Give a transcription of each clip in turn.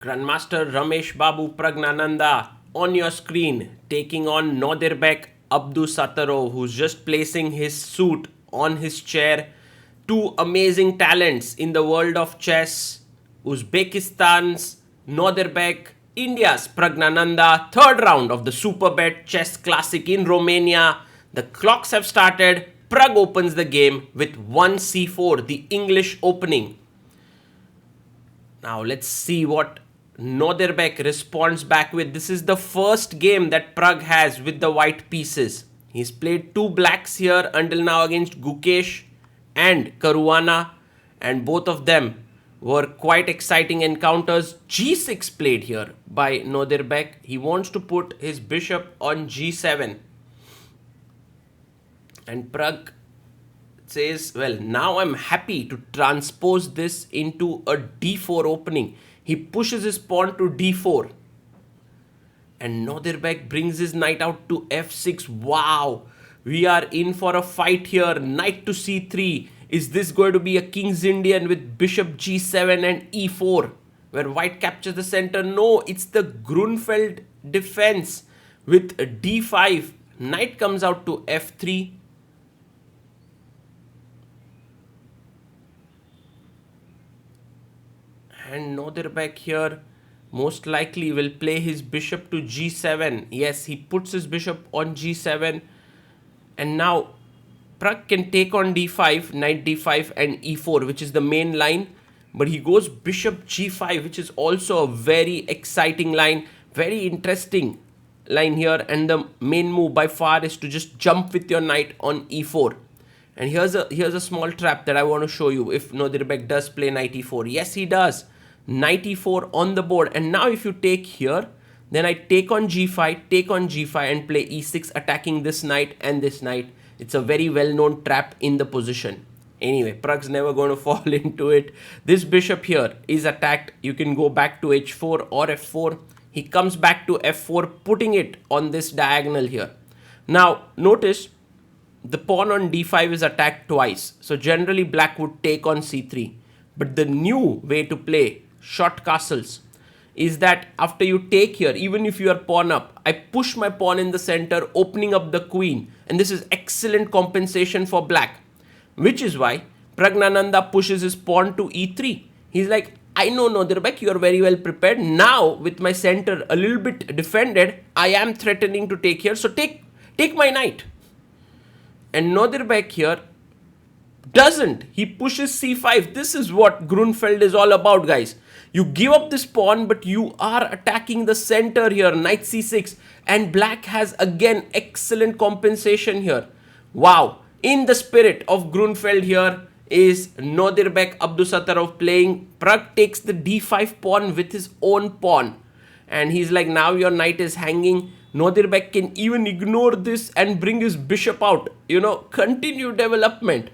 Grandmaster Ramesh Babu Praggnanandhaa on your screen taking on Nodirbek Abdusattorov, who's just placing his suit on his chair. Two amazing talents in the world of chess. Uzbekistan's Nodirbek, India's Praggnanandhaa. Third round of the Superbet Chess Classic in Romania. The clocks have started. Pragg opens the game with 1c4, the English opening. Now let's see what Nodirbek responds back with. This is the first game that Pragg has with the white pieces. He's played two blacks here until now against Gukesh and Caruana, and both of them were quite exciting encounters. G6 played here by Nodirbek. He wants to put his bishop on G7. And Pragg says, well, now I'm happy to transpose this into a d4 opening. He pushes his pawn to d4. And Nodirbek brings his knight out to f6. Wow, we are in for a fight here. Knight to c3. Is this going to be a King's Indian with bishop g7 and e4, where white captures the center? No, it's the Grunfeld defense with d5. Knight comes out to f3. And Nodirbek here most likely will play his bishop to g7. Yes, he puts his bishop on g7. And now Pragg can take on d5, knight d5 and e4, which is the main line. But he goes bishop g5, which is also a very exciting line. Very interesting line here. And the main move by far is to just jump with your knight on e4. And here's a small trap that I want to show you if Nodirbek does play knight e4. Yes, he does. Knight e4 on the board. And now if you take here, then I take on g5 and play e6, attacking this knight and this knight. It's a very well-known trap in the position. Anyway, Pragg's never going to fall into it. This bishop here is attacked. You can go back to h4 or f4. He comes back to f4, putting it on this diagonal here. Now, notice the pawn on d5 is attacked twice. So generally, black would take on c3. But the new way to play short castles is that after you take here, even if you are pawn up, I push my pawn in the center, opening up the queen. And this is excellent compensation for black, which is why Praggnanandhaa pushes his pawn to e3. He's like, I know Nodirbek, you are very well prepared. Now, with my center a little bit defended, I am threatening to take here. So take my knight. And Nodirbek here doesn't. He pushes c5. This is what Grunfeld is all about, guys. You give up this pawn, but you are attacking the center here. Knight c6. And black has, again, excellent compensation here. Wow. In the spirit of Grunfeld here is Nodirbek Abdusattorov playing. Pragg takes the d5 pawn with his own pawn. And he's like, now your knight is hanging. Nodirbek can even ignore this and bring his bishop out. You know, continue development.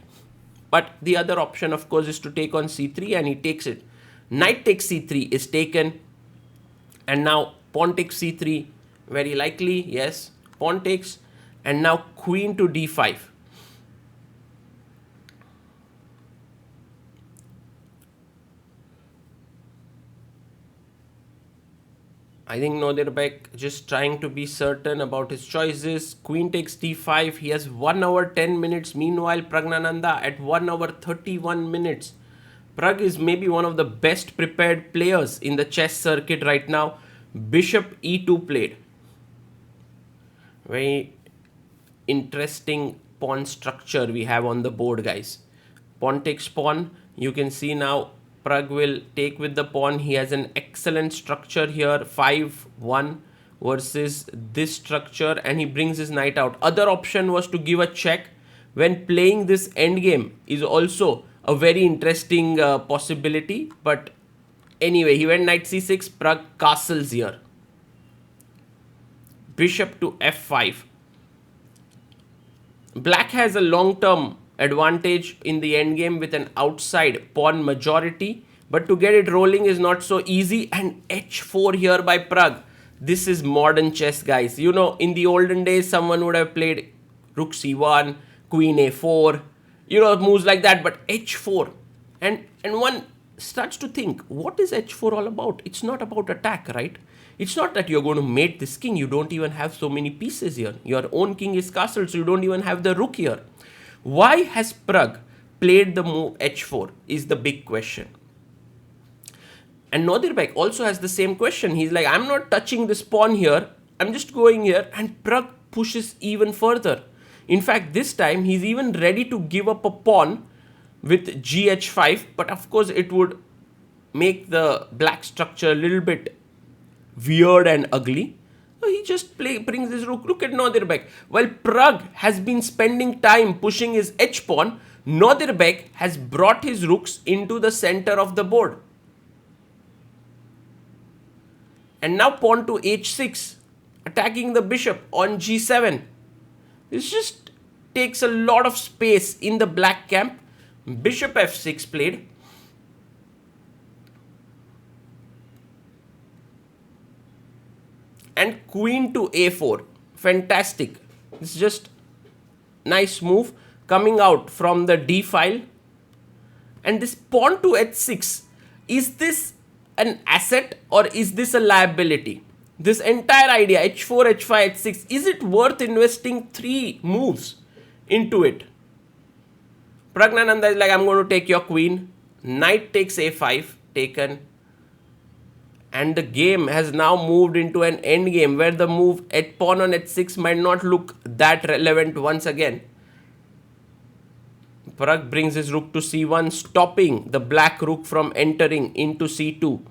But the other option, of course, is to take on c3, and he takes it. Knight takes c3 is taken. And now pawn takes c3. Very likely, yes. Pawn takes. And now queen to d5. I think Nodirbek just trying to be certain about his choices. Queen takes d5. He has 1 hour 10 minutes. Meanwhile, Praggnanandhaa at 1 hour 31 minutes. Pragg is maybe one of the best prepared players in the chess circuit right now. Bishop e2 played. Very interesting pawn structure we have on the board, guys. Pawn takes pawn. You can see now Pragg will take with the pawn. He has an excellent structure here, 5-1 versus this structure, and he brings his knight out. Other option was to give a check. When playing this endgame is also a very interesting possibility. But anyway, he went knight c6, Pragg castles here. Bishop to f5. Black has a long-term advantage in the endgame with an outside pawn majority, but to get it rolling is not so easy. And h4 here by Pragg. This is modern chess, guys. You know, in the olden days, someone would have played rook c1, queen a4, you know, moves like that. But h4 and one starts to think, what is h4 all about? It's not about attack, right? It's not that you're going to mate this king. You don't even have so many pieces here. Your own king is castled, so you don't even have the rook here. Why has Pragg played the move h4 is the big question. And Nodirbek also has the same question. He's like, I'm not touching this pawn here. I'm just going here. And Pragg pushes even further. In fact, this time he's even ready to give up a pawn with gh5. But of course, it would make the black structure a little bit weird and ugly. So he just brings his rook. Look at Nodirbek. While Pragg has been spending time pushing his h-pawn, Nodirbek has brought his rooks into the center of the board. And now pawn to h6, attacking the bishop on g7. This just takes a lot of space in the black camp. Bishop f6 played. And queen to a4. Fantastic. It's just nice move coming out from the d file. And this pawn to h6, is this an asset or is this a liability? This entire idea, h4, h5, h6, is it worth investing 3 moves into it? Praggnanandhaa is like, I'm going to take your queen. Knight takes a5, taken. And the game has now moved into an end game where the move at pawn on h6 might not look that relevant once again. Pragg brings his rook to c1, stopping the black rook from entering into c2.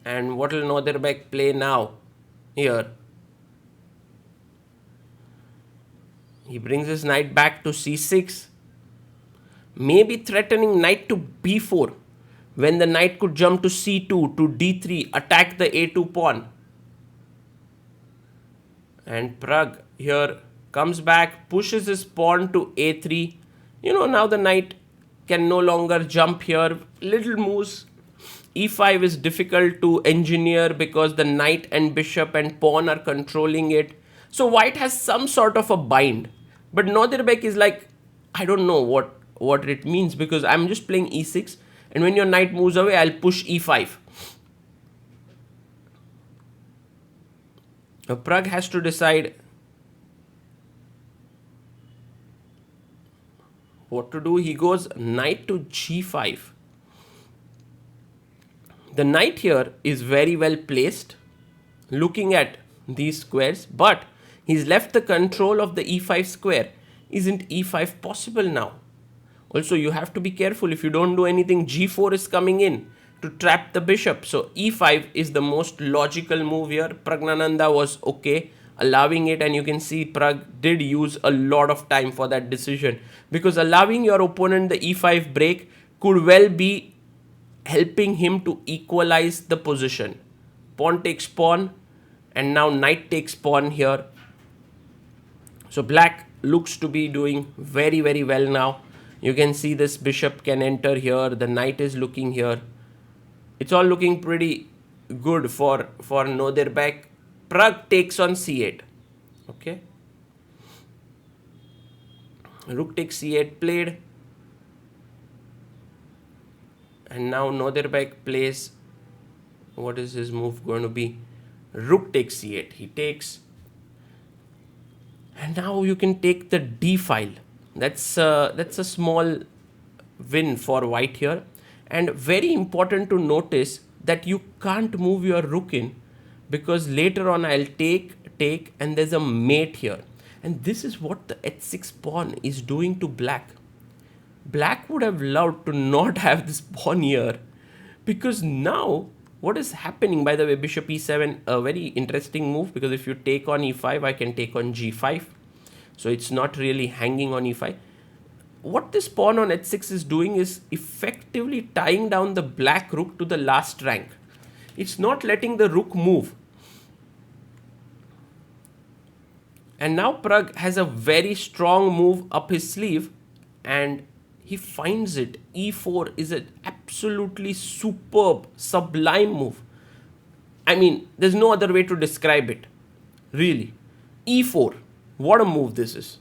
And what will Nodirbek play now? Here. He brings his knight back to c6. Maybe threatening knight to b4. When the knight could jump to c2, to d3, attack the a2 pawn. And Pragg here comes back, pushes his pawn to a3. Now the knight can no longer jump here. Little moves. e5 is difficult to engineer because the knight and bishop and pawn are controlling it. So white has some sort of a bind. But Nodirbek is like, I don't know what it means because I'm just playing e6. And when your knight moves away, I'll push e5. Now Pragg has to decide what to do. He goes knight to g5. The knight here is very well placed, looking at these squares, but he's left the control of the e5 square. Isn't e5 possible now? Also, you have to be careful. If you don't do anything, g4 is coming in to trap the bishop. So e5 is the most logical move here. Praggnanandhaa was okay allowing it, and you can see Pragg did use a lot of time for that decision, because allowing your opponent the e5 break could well be helping him to equalize the position. Pawn takes pawn, and now knight takes pawn here. So black looks to be doing very, very well now. You can see this bishop can enter here. The knight is looking here. It's all looking pretty good for Nodirbek. Pragg takes on c8. Okay. Rook takes c8 played. And now Nodirbek plays, what is his move going to be? Rook takes c8. He takes. And now you can take the d file. That's a small win for white here. And very important to notice that you can't move your rook in, because later on I'll take, and there's a mate here. And this is what the h6 pawn is doing to black. Black would have loved to not have this pawn here, because now what is happening, by the way, bishop e7, a very interesting move, because if you take on e5, I can take on g5. So it's not really hanging on e5. What this pawn on h6 is doing is effectively tying down the black rook to the last rank. It's not letting the rook move. And now Pragg has a very strong move up his sleeve, and he finds it. e4 is an absolutely superb, sublime move. I mean, there's no other way to describe it. Really. e4. What a move this is.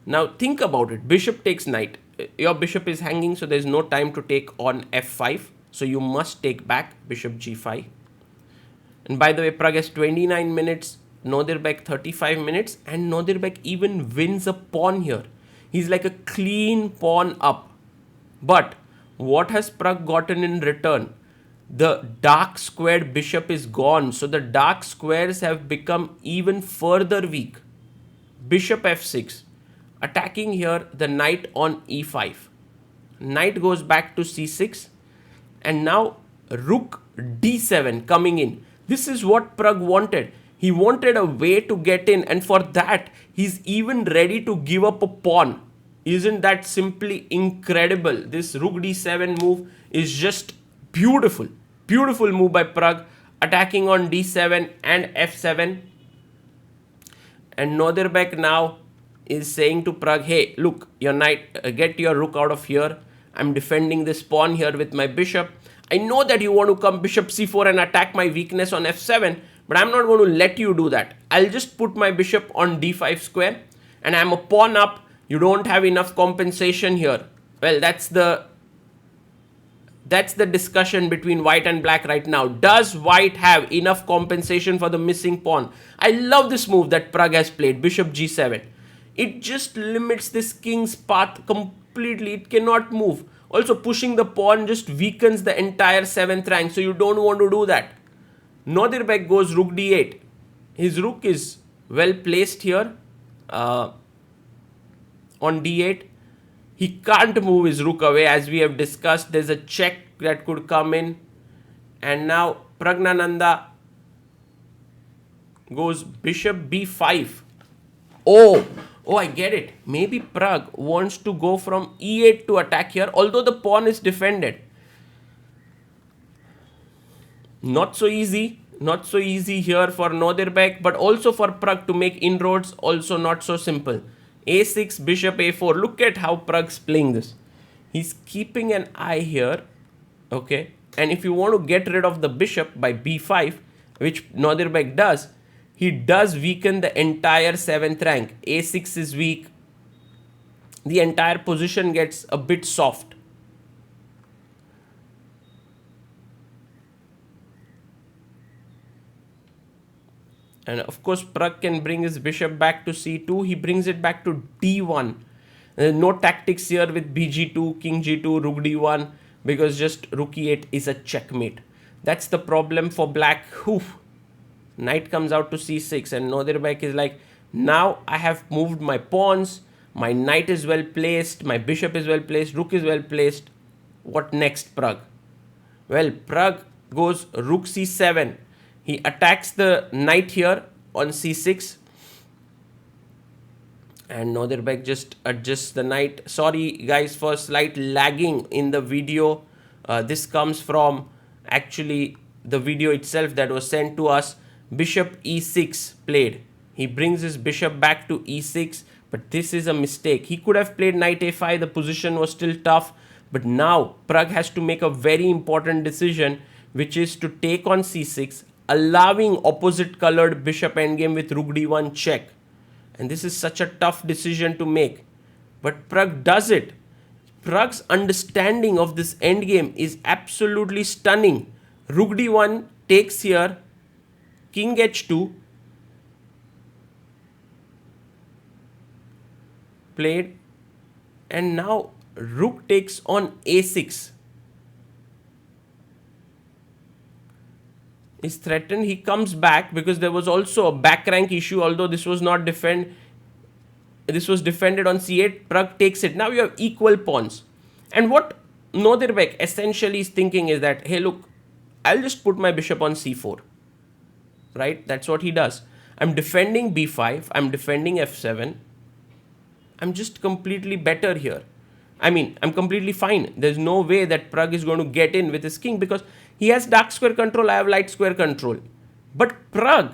Now think about it. Bishop takes knight. your bishop is hanging, so there's no time to take on f5. So you must take back bishop g5. And by the way, Pragg has 29 minutes, Nodirbek 35 minutes, and Nodirbek even wins a pawn here. He's like a clean pawn up. But what has Pragg gotten in return? The dark squared bishop is gone. So the dark squares have become even further weak. Bishop f6. Attacking here the knight on e5. Knight goes back to c6. And now rook d7 coming in. This is what Pragg wanted. He wanted a way to get in, and for that he's even ready to give up a pawn. Isn't that simply incredible? This rook d7 move is just beautiful. Beautiful move by Pragg, attacking on d7 and f7. And Nodirbek now is saying to Pragg, hey, look, your knight, get your rook out of here. I'm defending this pawn here with my bishop. I know that you want to come bishop c4 and attack my weakness on f7, but I'm not going to let you do that. I'll just put my bishop on d5 square, and I'm a pawn up. You don't have enough compensation here. Well, that's the discussion between white and black right now. Does white have enough compensation for the missing pawn? I love this move that Pragg has played, bishop g7. It just limits this king's path completely. It cannot move. Also, pushing the pawn just weakens the entire 7th rank, so you don't want to do that. Nodirbek goes rook d8. His rook is well placed here on d8. He can't move his rook away, as we have discussed. There's a check that could come in. And now Praggnanandhaa goes bishop b5. Oh, I get it. Maybe Pragg wants to go from e8 to attack here, although the pawn is defended. Not so easy. Not so easy here for Nodirbek, but also for Pragg to make inroads, also not so simple. a6, bishop a4. Look at how Pragg's playing this. He's keeping an eye here, okay? And if you want to get rid of the bishop by b5, which Nodirbek does, he does weaken the entire 7th rank. a6 is weak. The entire position gets a bit soft. And of course, Pragg can bring his bishop back to c2. He brings it back to d1. No tactics here with bg2, king g2, rook d1, because just rook e8 is a checkmate. That's the problem for black. Oof. Knight comes out to c6, and Nodirbek is like, now I have moved my pawns, my knight is well placed, my bishop is well placed, rook is well placed. What next, Pragg? Well, Pragg goes rook c7. He attacks the knight here on c6. And Nodirbek just adjusts the knight. Sorry guys for slight lagging in the video. This comes from actually the video itself that was sent to us. Bishop e6 played. He brings his bishop back to e6, but this is a mistake. He could have played knight a5. The position was still tough. But now Pragg has to make a very important decision, which is to take on c6, allowing opposite colored bishop endgame with rook d1 check. And this is such a tough decision to make. But Pragg does it. Pragg's understanding of this endgame is absolutely stunning. Rook d1 takes here, king h2, played, and now rook takes on a6. Is threatened. He comes back because there was also a back rank issue, although this was not defended. This was defended on c8. Pragg takes it. Now you have equal pawns. And what Nodirbek essentially is thinking is that, hey, look, I'll just put my bishop on c4. Right? That's what he does. I'm defending b5. I'm defending f7. I'm just completely better here. I mean, I'm completely fine. There's no way that Pragg is going to get in with his king because he has dark square control, I have light square control. But Pragg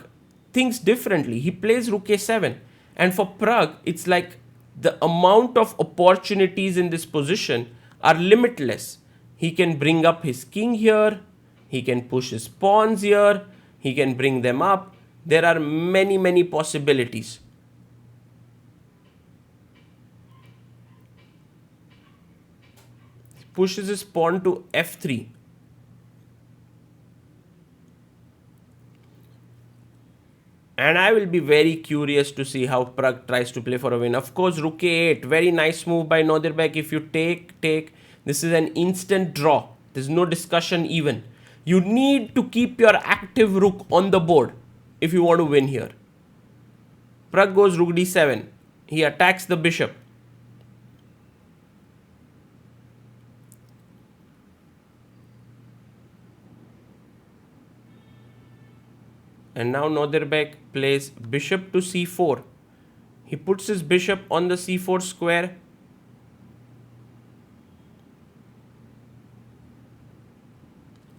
thinks differently. He plays rook a7. And for Pragg, it's like the amount of opportunities in this position are limitless. He can bring up his king here. He can push his pawns here. He can bring them up. There are many, many possibilities. pushes his pawn to f3. And I will be very curious to see how Pragg tries to play for a win. Of course, rook a8. Very nice move by Nodirbek. If you take. This is an instant draw. There's no discussion even. You need to keep your active rook on the board if you want to win here. Pragg goes rook d7. He attacks the bishop. And now Nodirbek plays bishop to c4. He puts his bishop on the c4 square.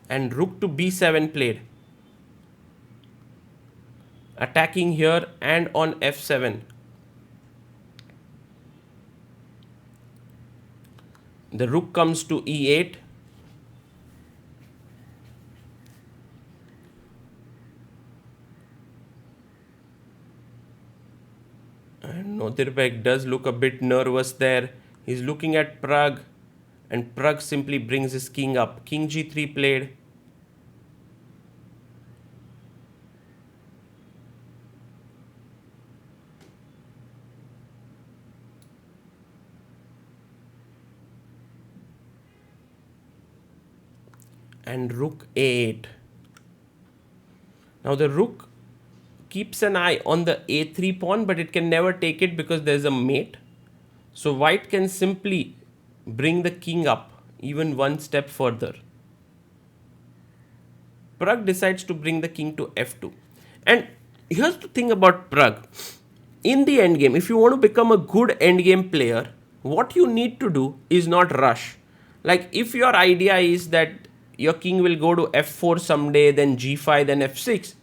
And rook to b7 played. Attacking here and on f7. The rook comes to e8. And Nodirbek does look a bit nervous there. He's looking at Pragg, and Pragg simply brings his king up. King g3 played. And rook a8. Now the rook keeps an eye on the a3 pawn, but it can never take it because there's a mate. So white can simply bring the king up even one step further. Pragg decides to bring the king to f2. And here's the thing about Pragg. In the endgame, if you want to become a good endgame player, what you need to do is not rush. Like if your idea is that your king will go to f4 someday, then g5, then f6,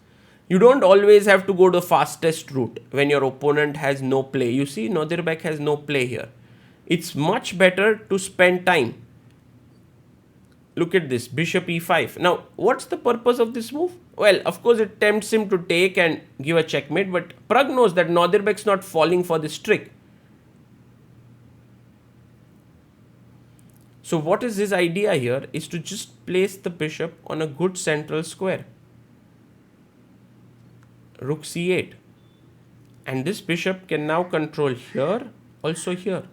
you don't always have to go the fastest route when your opponent has no play. You see, Nodirbek has no play here. It's much better to spend time. Look at this, bishop e5. Now, what's the purpose of this move? Well, of course, it tempts him to take and give a checkmate, but Pragg knows that Nodirbek's not falling for this trick. So what is his idea here is to just place the bishop on a good central square. Rook c8. And this bishop can now control here, also here.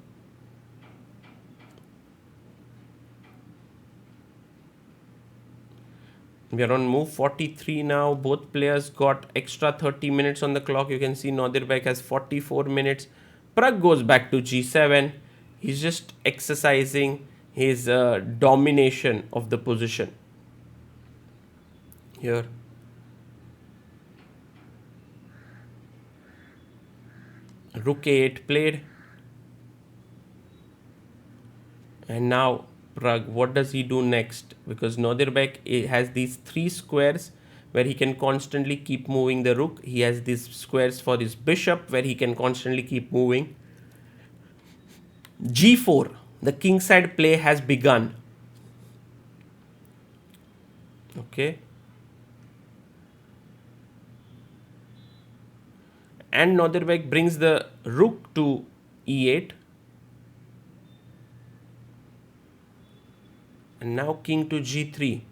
We are on move 43 now. Both players got extra 30 minutes on the clock. You can see Nodirbek has 44 minutes. Pragg goes back to g7. He's just exercising his domination of the position. Here. Rook a8 played. And now Pragg, what does he do next? Because Nodirbek has these three squares where he can constantly keep moving the rook. He has these squares for his bishop where he can constantly keep moving. g4, the kingside play has begun. Okay. And Nodirbek brings the rook to e8. And now king to g3.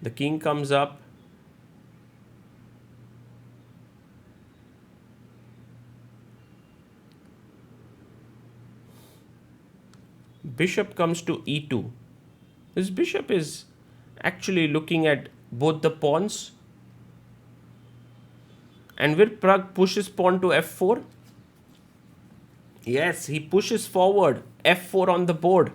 The king comes up. Bishop comes to e2. This bishop is actually looking at both the pawns. And will Pragg push his pawn to f4? Yes, he pushes forward. f4 on the board.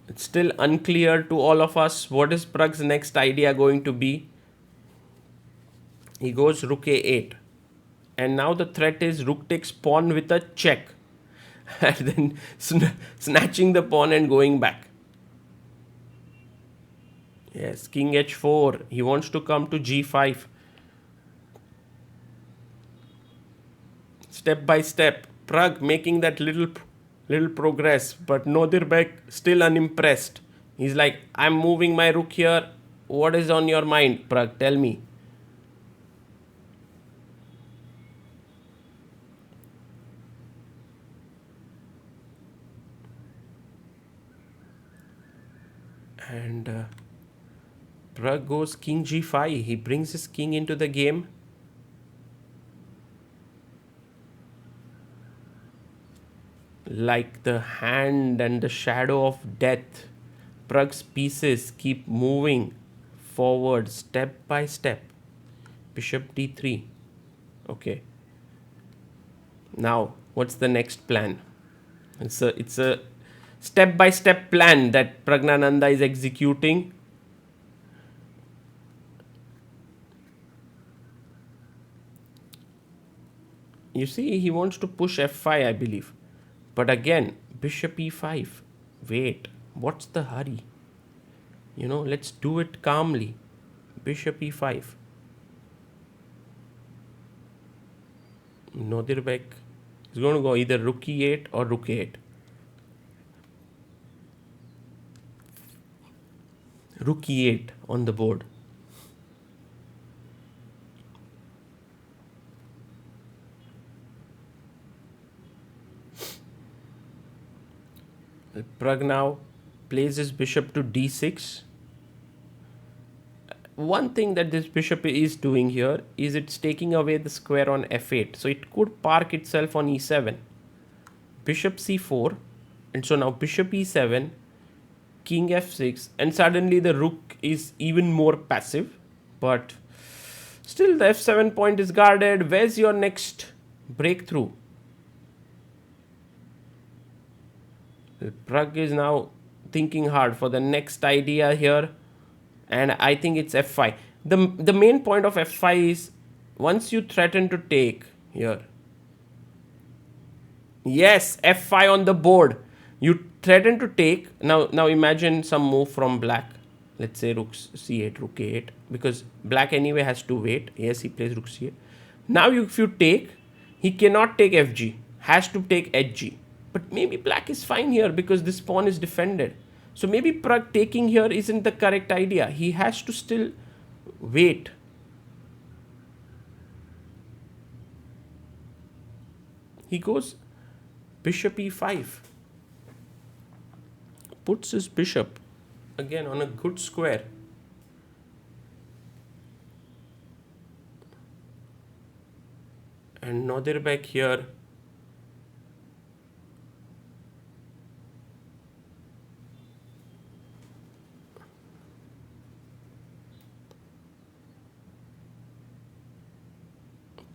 It's still unclear to all of us what is Pragg's next idea going to be. He goes rook a8. And now the threat is rook takes pawn with a check. And then snatching the pawn and going back. Yes, king h4. He wants to come to g5. Step by step. Pragg making that little progress. But Nodirbek still unimpressed. He's like, I'm moving my rook here. What is on your mind, Pragg? Tell me. And Pragg goes king g5. He brings his king into the game. Like the hand and the shadow of death, Pragg's pieces keep moving forward step by step. Bishop d3. Okay. Now, what's the next plan? It's a step-by-step plan that Praggnanandhaa is executing. You see, he wants to push f5, I believe. But again, bishop e5. Wait, what's the hurry? Let's do it calmly. Bishop e5. Nodirbek is going to go either rook e8 or rook e8. Rook e8 on the board. Pragg now plays his bishop to d6. One thing that this bishop is doing here is it's taking away the square on f8. So it could park itself on e7. Bishop c4. And so now bishop e7, king f6. And suddenly the rook is even more passive. But still the f7 point is guarded. Where's your next breakthrough? Pragg is now thinking hard for the next idea here. And I think it's f5. The main point of f5 is once you threaten to take here. Yes, f5 on the board. You threaten to take. Now imagine some move from black. Let's say rook c8, rook a8. Because black anyway has to wait. Yes, he plays rook c8. Now if you take, he cannot take fg. Has to take hg. But maybe black is fine here because this pawn is defended. So maybe Pragg taking here isn't the correct idea. He has to still wait. He goes bishop e5. Puts his bishop again on a good square. And Nodirbek here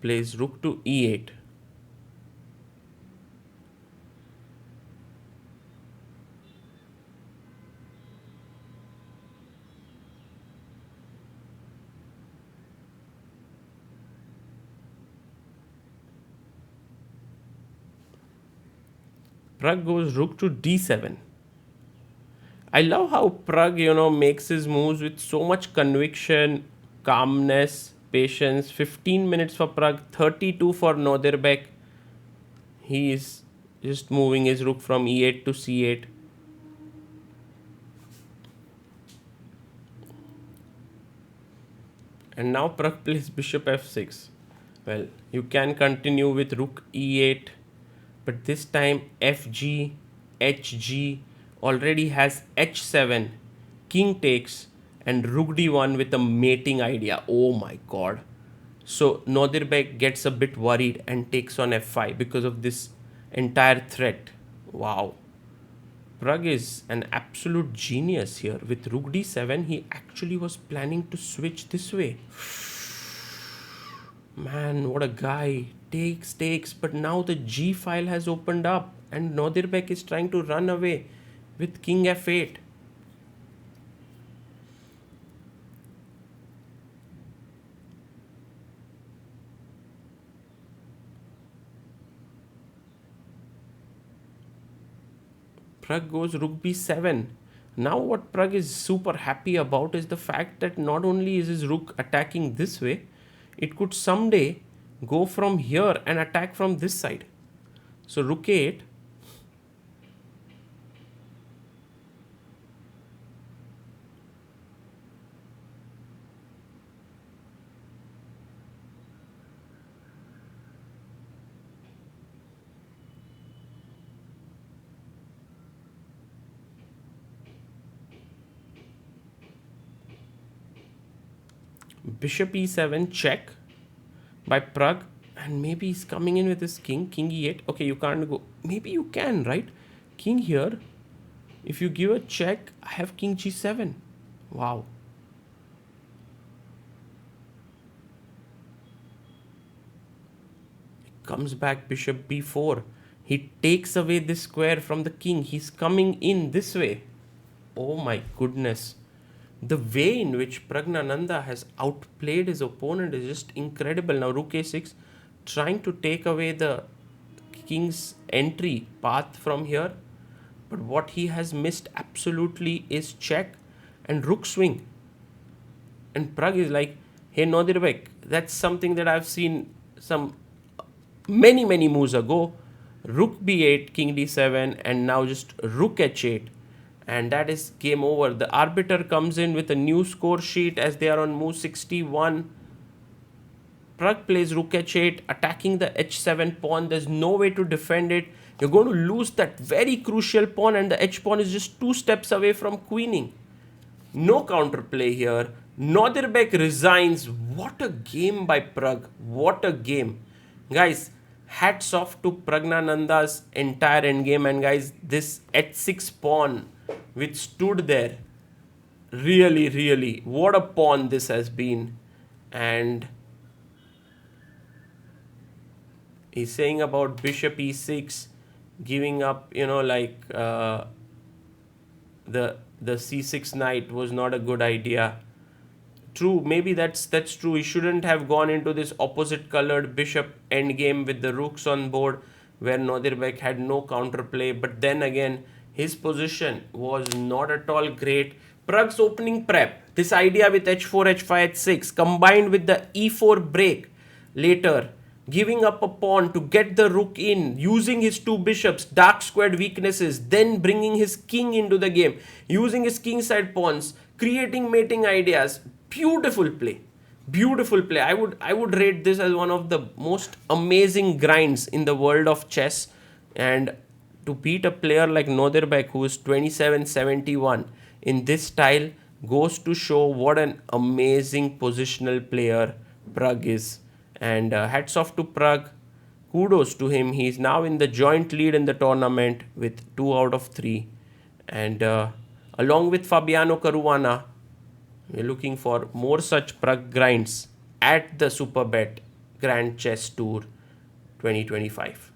plays rook to e8. Pragg goes rook to d7. I love how Pragg, makes his moves with so much conviction, calmness, patience. 15 minutes for Pragg, 32 for Nodirbek. He is just moving his rook from e8 to c8. And now Pragg plays bishop f6. Well, you can continue with rook e8. But this time fg, hg already has h7, king takes, and rook d1 with a mating idea. Oh my god. So Nodirbek gets a bit worried and takes on f5 because of this entire threat. Wow. Pragg is an absolute genius here. With rook d7, he actually was planning to switch this way. Man, what a guy. Takes, but now the G file has opened up and Nodirbek is trying to run away with king f8. Pragg goes rook b7. Now what Pragg is super happy about is the fact that not only is his rook attacking this way, it could someday go from here and attack from this side. So rook 8. bishop e7 check by Pragg, and maybe he's coming in with his king e8. Okay, you can't go. Maybe you can, right? King here. If you give a check, I have king g7. Wow. It comes back bishop b4. He takes away this square from the king. He's coming in this way. Oh my goodness. The way in which Praggnanandhaa has outplayed his opponent is just incredible. Now rook a6, trying to take away the king's entry path from here. But what he has missed absolutely is check and rook swing. And Pragg is like, hey Nodirbek, that's something that I've seen some many moves ago. Rook b8, king d7, and now just rook h8. And that is game over. The arbiter comes in with a new score sheet as they are on move 61. Pragg plays rook h8, attacking the h7 pawn. There's no way to defend it. You're going to lose that very crucial pawn, and the h pawn is just 2 steps away from queening. No counterplay here. Nodirbek resigns. What a game by Pragg. What a game. Guys, hats off to Praggnanandhaa's entire endgame. And guys, this h6 pawn which stood there, really, what a pawn this has been. And he's saying about bishop e6, giving up, like the c6 knight was not a good idea. True, maybe that's true. He shouldn't have gone into this opposite colored bishop endgame with the rooks on board, where Nodirbek had no counterplay. But then again, his position was not at all great. Pragg's opening prep, this idea with h4, h5, h6, combined with the e4 break later, giving up a pawn to get the rook in, using his 2 bishops, dark squared weaknesses, then bringing his king into the game, using his kingside pawns, creating mating ideas. Beautiful play. Beautiful play. I would rate this as one of the most amazing grinds in the world of chess. And to beat a player like Nodirbek, who is 27-71 in this style, goes to show what an amazing positional player Pragg is. And hats off to Pragg. Kudos to him. He is now in the joint lead in the tournament with 2 out of 3. And along with Fabiano Caruana, we're looking for more such Pragg grinds at the Superbet Grand Chess Tour 2025.